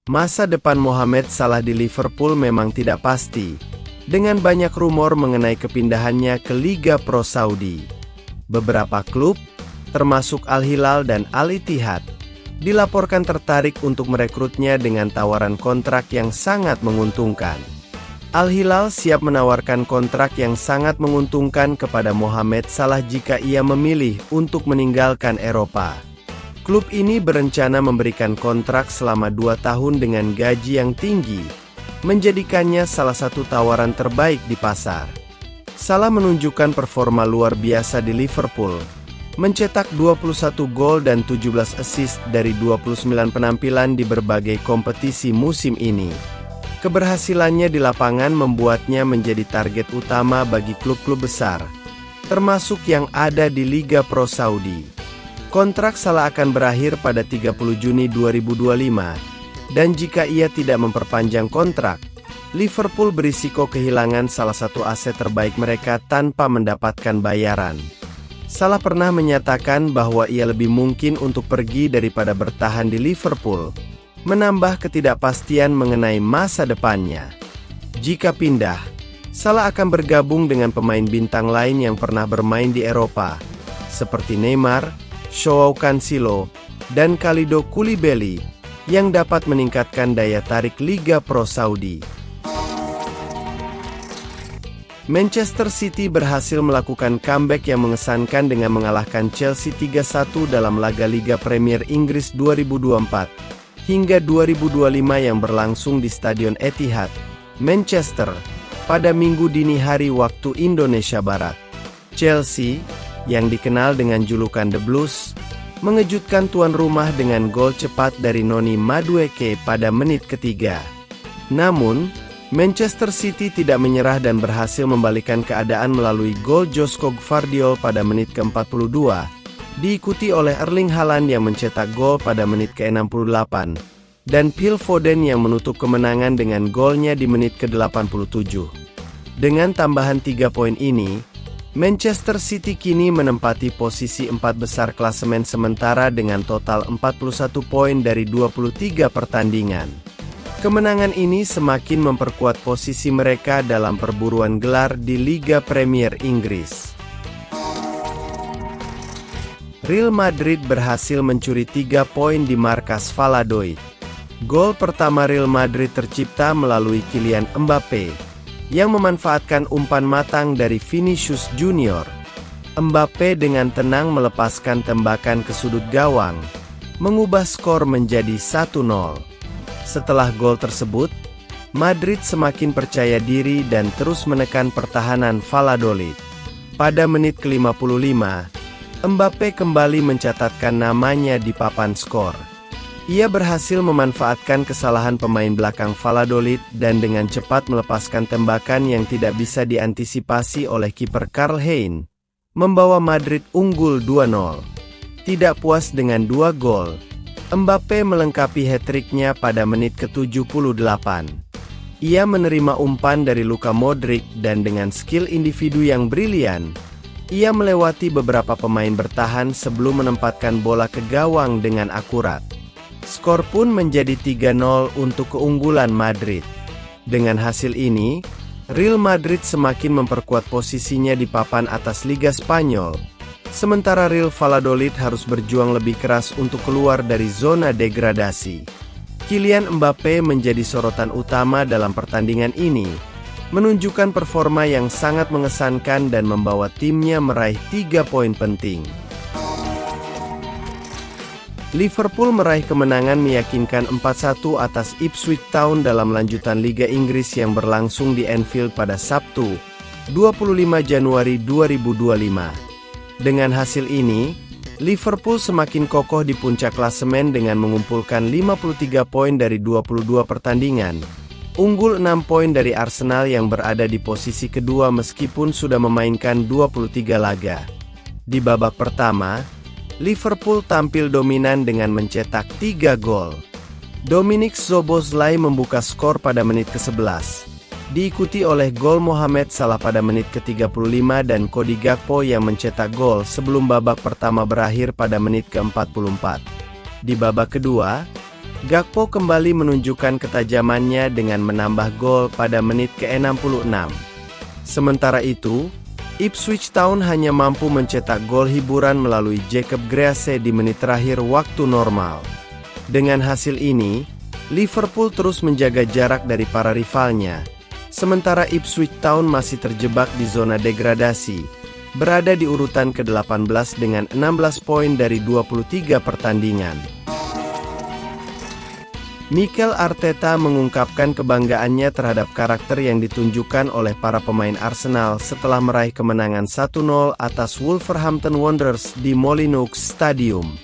Masa depan Mohamed Salah di Liverpool memang tidak pasti, dengan banyak rumor mengenai kepindahannya ke Liga Pro Saudi. Beberapa klub, termasuk Al Hilal dan Al Ittihad, dilaporkan tertarik untuk merekrutnya dengan tawaran kontrak yang sangat menguntungkan. Al Hilal siap menawarkan kontrak yang sangat menguntungkan kepada Mohamed Salah jika ia memilih untuk meninggalkan Eropa. Klub ini berencana memberikan kontrak selama 2 tahun dengan gaji yang tinggi, menjadikannya salah satu tawaran terbaik di pasar. Salah menunjukkan performa luar biasa di Liverpool, mencetak 21 gol dan 17 assist dari 29 penampilan di berbagai kompetisi musim ini. Keberhasilannya di lapangan membuatnya menjadi target utama bagi klub-klub besar, termasuk yang ada di Liga Pro Saudi. Kontrak Salah akan berakhir pada 30 Juni 2025, dan jika ia tidak memperpanjang kontrak, Liverpool berisiko kehilangan salah satu aset terbaik mereka tanpa mendapatkan bayaran. Salah pernah menyatakan bahwa ia lebih mungkin untuk pergi daripada bertahan di Liverpool, menambah ketidakpastian mengenai masa depannya. Jika pindah, Salah akan bergabung dengan pemain bintang lain yang pernah bermain di Eropa, seperti Neymar, Joao Cancelo, dan Kalidou Koulibaly, yang dapat meningkatkan daya tarik Liga Pro Saudi. Manchester City berhasil melakukan comeback yang mengesankan dengan mengalahkan Chelsea 3-1 dalam laga Liga Premier Inggris 2024 hingga 2025 yang berlangsung di Stadion Etihad, Manchester, pada Minggu dini hari waktu Indonesia Barat. Chelsea, yang dikenal dengan julukan The Blues, mengejutkan tuan rumah dengan gol cepat dari Noni Madueke pada menit ketiga. Namun, Manchester City tidak menyerah dan berhasil membalikkan keadaan melalui gol Josko Gvardiol pada menit ke-42, diikuti oleh Erling Haaland yang mencetak gol pada menit ke-68, dan Phil Foden yang menutup kemenangan dengan golnya di menit ke-87. Dengan tambahan 3 poin ini, Manchester City kini menempati posisi 4 besar klasemen sementara dengan total 41 poin dari 23 pertandingan. Kemenangan ini semakin memperkuat posisi mereka dalam perburuan gelar di Liga Premier Inggris. Real Madrid berhasil mencuri 3 poin di markas Valladolid. Gol pertama Real Madrid tercipta melalui Kylian Mbappe, yang memanfaatkan umpan matang dari Vinicius Junior. Mbappe dengan tenang melepaskan tembakan ke sudut gawang, mengubah skor menjadi 1-0. Setelah gol tersebut, Madrid semakin percaya diri dan terus menekan pertahanan Valladolid. Pada menit ke-55, Mbappe kembali mencatatkan namanya di papan skor. Ia berhasil memanfaatkan kesalahan pemain belakang Valladolid dan dengan cepat melepaskan tembakan yang tidak bisa diantisipasi oleh kiper Karl Hein, membawa Madrid unggul 2-0. Tidak puas dengan 2 gol, Mbappe melengkapi hat-trick-nya pada menit ke-78. Ia menerima umpan dari Luka Modric dan dengan skill individu yang brilian, ia melewati beberapa pemain bertahan sebelum menempatkan bola ke gawang dengan akurat. Skor pun menjadi 3-0 untuk keunggulan Madrid. Dengan hasil ini, Real Madrid semakin memperkuat posisinya di papan atas Liga Spanyol, sementara Real Valladolid harus berjuang lebih keras untuk keluar dari zona degradasi. Kylian Mbappe menjadi sorotan utama dalam pertandingan ini, menunjukkan performa yang sangat mengesankan dan membawa timnya meraih 3 poin penting. Liverpool meraih kemenangan meyakinkan 4-1 atas Ipswich Town dalam lanjutan Liga Inggris yang berlangsung di Anfield pada Sabtu, 25 Januari 2025. Dengan hasil ini, Liverpool semakin kokoh di puncak klasemen dengan mengumpulkan 53 poin dari 22 pertandingan, unggul 6 poin dari Arsenal yang berada di posisi kedua meskipun sudah memainkan 23 laga. Di babak pertama, Liverpool tampil dominan dengan mencetak 3 gol. Dominik Szoboszlai membuka skor pada menit ke-11, diikuti oleh gol Mohamed Salah pada menit ke-35 dan Cody Gakpo yang mencetak gol sebelum babak pertama berakhir pada menit ke-44. Di babak kedua, Gakpo kembali menunjukkan ketajamannya dengan menambah gol pada menit ke-66. Sementara itu, Ipswich Town hanya mampu mencetak gol hiburan melalui Jacob Grease di menit terakhir waktu normal. Dengan hasil ini, Liverpool terus menjaga jarak dari para rivalnya, sementara Ipswich Town masih terjebak di zona degradasi, berada di urutan ke-18 dengan 16 poin dari 23 pertandingan. Mikel Arteta mengungkapkan kebanggaannya terhadap karakter yang ditunjukkan oleh para pemain Arsenal setelah meraih kemenangan 1-0 atas Wolverhampton Wanderers di Molineux Stadium.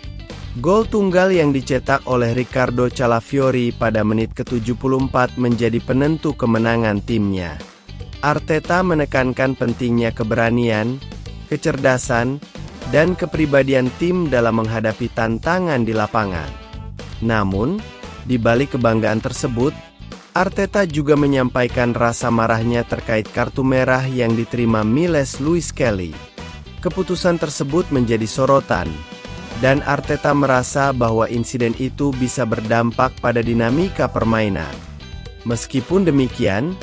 Gol tunggal yang dicetak oleh Riccardo Calafiori pada menit ke-74 menjadi penentu kemenangan timnya. Arteta menekankan pentingnya keberanian, kecerdasan, dan kepribadian tim dalam menghadapi tantangan di lapangan. Namun, di balik kebanggaan tersebut, Arteta juga menyampaikan rasa marahnya terkait kartu merah yang diterima Miles Lewis Kelly. Keputusan tersebut menjadi sorotan, dan Arteta merasa bahwa insiden itu bisa berdampak pada dinamika permainan. Meskipun demikian,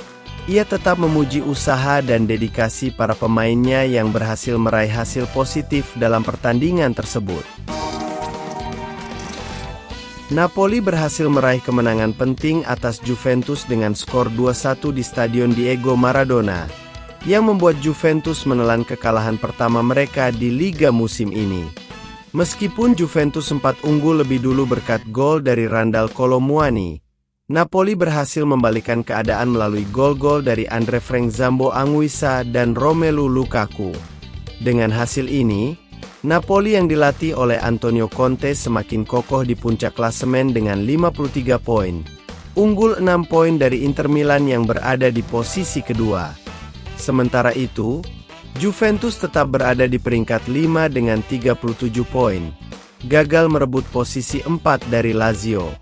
ia tetap memuji usaha dan dedikasi para pemainnya yang berhasil meraih hasil positif dalam pertandingan tersebut. Napoli berhasil meraih kemenangan penting atas Juventus dengan skor 2-1 di Stadion Diego Maradona, yang membuat Juventus menelan kekalahan pertama mereka di Liga musim ini. Meskipun Juventus sempat unggul lebih dulu berkat gol dari Randal Kolo Muani, Napoli berhasil membalikan keadaan melalui gol-gol dari Andre Frank Zambo Anguissa dan Romelu Lukaku. Dengan hasil ini, Napoli yang dilatih oleh Antonio Conte semakin kokoh di puncak klasemen dengan 53 poin, unggul 6 poin dari Inter Milan yang berada di posisi kedua. Sementara itu, Juventus tetap berada di peringkat 5 dengan 37 poin, gagal merebut posisi 4 dari Lazio.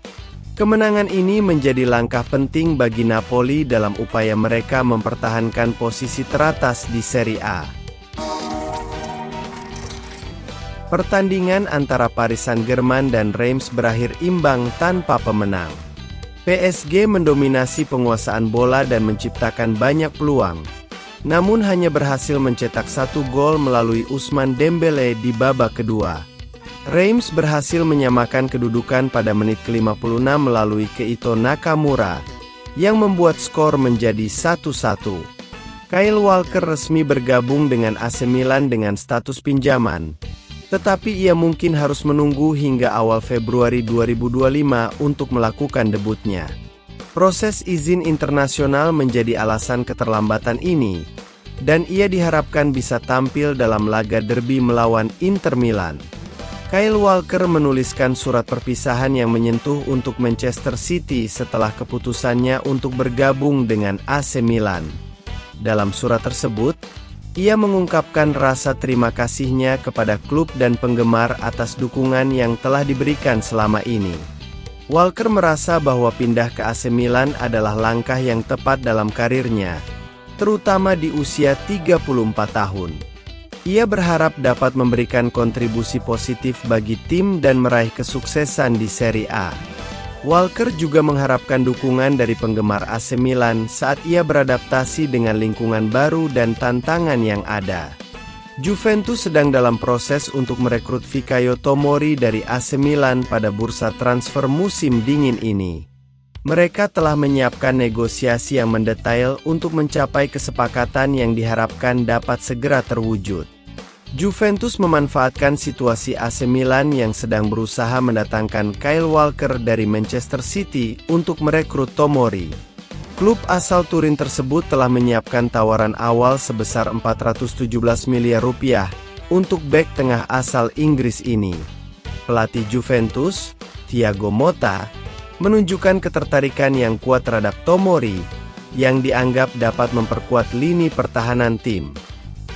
Kemenangan ini menjadi langkah penting bagi Napoli dalam upaya mereka mempertahankan posisi teratas di Serie A. Pertandingan antara Paris Saint-Germain dan Reims berakhir imbang tanpa pemenang. PSG mendominasi penguasaan bola dan menciptakan banyak peluang, namun hanya berhasil mencetak 1 gol melalui Ousmane Dembélé di babak kedua. Reims berhasil menyamakan kedudukan pada menit ke-56 melalui Keito Nakamura, yang membuat skor menjadi 1-1. Kyle Walker resmi bergabung dengan AC Milan dengan status pinjaman, tetapi ia mungkin harus menunggu hingga awal Februari 2025 untuk melakukan debutnya. Proses izin internasional menjadi alasan keterlambatan ini, dan ia diharapkan bisa tampil dalam laga derby melawan Inter Milan. Kyle Walker menuliskan surat perpisahan yang menyentuh untuk Manchester City setelah keputusannya untuk bergabung dengan AC Milan. Dalam surat tersebut, ia mengungkapkan rasa terima kasihnya kepada klub dan penggemar atas dukungan yang telah diberikan selama ini. Walker merasa bahwa pindah ke AC Milan adalah langkah yang tepat dalam karirnya, terutama di usia 34 tahun. Ia berharap dapat memberikan kontribusi positif bagi tim dan meraih kesuksesan di Serie A. Walker juga mengharapkan dukungan dari penggemar AC Milan saat ia beradaptasi dengan lingkungan baru dan tantangan yang ada. Juventus sedang dalam proses untuk merekrut Fikayo Tomori dari AC Milan pada bursa transfer musim dingin ini. Mereka telah menyiapkan negosiasi yang mendetail untuk mencapai kesepakatan yang diharapkan dapat segera terwujud. Juventus memanfaatkan situasi AC Milan yang sedang berusaha mendatangkan Kyle Walker dari Manchester City untuk merekrut Tomori. Klub asal Turin tersebut telah menyiapkan tawaran awal sebesar 417 miliar rupiah untuk bek tengah asal Inggris ini. Pelatih Juventus, Thiago Motta, menunjukkan ketertarikan yang kuat terhadap Tomori, yang dianggap dapat memperkuat lini pertahanan tim.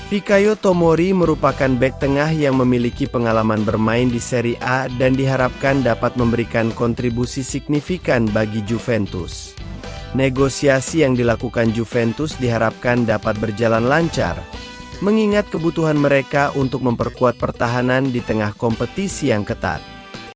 Fikayo Tomori merupakan bek tengah yang memiliki pengalaman bermain di Serie A dan diharapkan dapat memberikan kontribusi signifikan bagi Juventus. Negosiasi yang dilakukan Juventus diharapkan dapat berjalan lancar, mengingat kebutuhan mereka untuk memperkuat pertahanan di tengah kompetisi yang ketat.